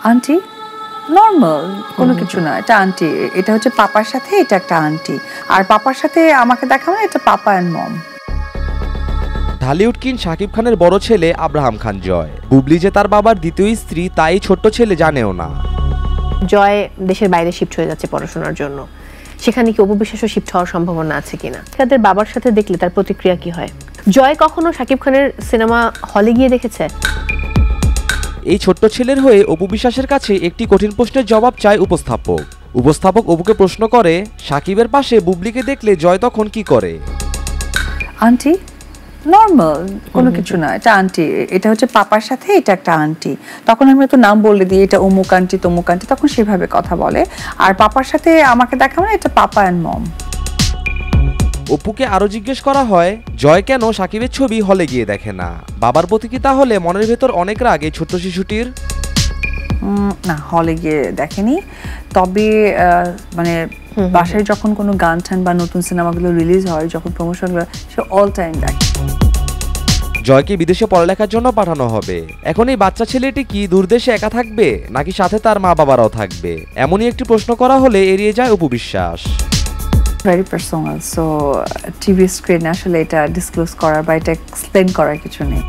Aunty normal কোনো কিছু না, এটা আন্টি, এটা হচ্ছে পাপার সাথে, এটা একটা আন্টি, আর পাপার সাথে আমাকে দেখা মানে এটা papa and mom. Dhallywood king Shakib খানের বড় ছেলে আব্রাহাম খান জয়। বুবলি যে তার বাবার দ্বিতীয় স্ত্রী তাই ছোট্ট ছেলে জানেও না। জয় দেশের বাইরে শিফট হয়ে যাচ্ছে পড়াশোনার জন্য, সেখানে কি অপু বিশ্বাসও শিফট হওয়ার সম্ভাবনা আছে কিনা, তাদের বাবার সাথে দেখলে তার প্রতিক্রিয়া কি হয়? জয় কখনো শাকিব খানের সিনেমা হলে গিয়ে দেখেছে? এই ছোট্ট ছেলের হয়ে অপু বিশ্বাসের কাছে একটি কঠিন প্রশ্নের জবাব চায় উপস্থাপক। উপস্থাপক অপুকে প্রশ্ন করে, শাকিবের পাশে বুবলিকে দেখলে জয় তখন কি করে? আন্টি নর্মাল কোনো কিছু না, এটা আন্টি, এটা হচ্ছে পাপার সাথে, এটা একটা আন্টি। তখন আমি তো নাম বলে দিই, এটা অমুক আন্টি তমুক আন্টি, তখন সেভাবে কথা বলে। আর পাপার সাথে আমাকে দেখা মানে এটা পাপা অ্যান্ড মম। অপুকে আরো জিজ্ঞেস করা হয়, জয় কেন শাকিবের ছবি হলে গিয়ে দেখে না? বাবার প্রতি কি তাহলে মনের ভেতর অনেক রাগ এই ছোট্ট শিশুটির? না, হলে গিয়ে দেখেনি, তবে মানে বাসায় যখন কোনো গান টান বা নতুন সিনেমাগুলো রিলিজ হয়, যখন প্রমোশনগুলো, সে অল টাইম দেখে। জয়কে বিদেশে পড়ালেখার জন্য পাঠানো হবে। এখন এই বাচ্চা ছেলেটি কি দূরদেশে একা থাকবে, নাকি সাথে তার মা বাবারাও থাকবে? এমনই একটি প্রশ্ন করা হলে এড়িয়ে যায় Apu Biswas. Very personal, so TV স্ক্রিনে আসলে এটা ডিসক্লোজ করার বা এটা এক্সপ্লেন করার কিছু নেই।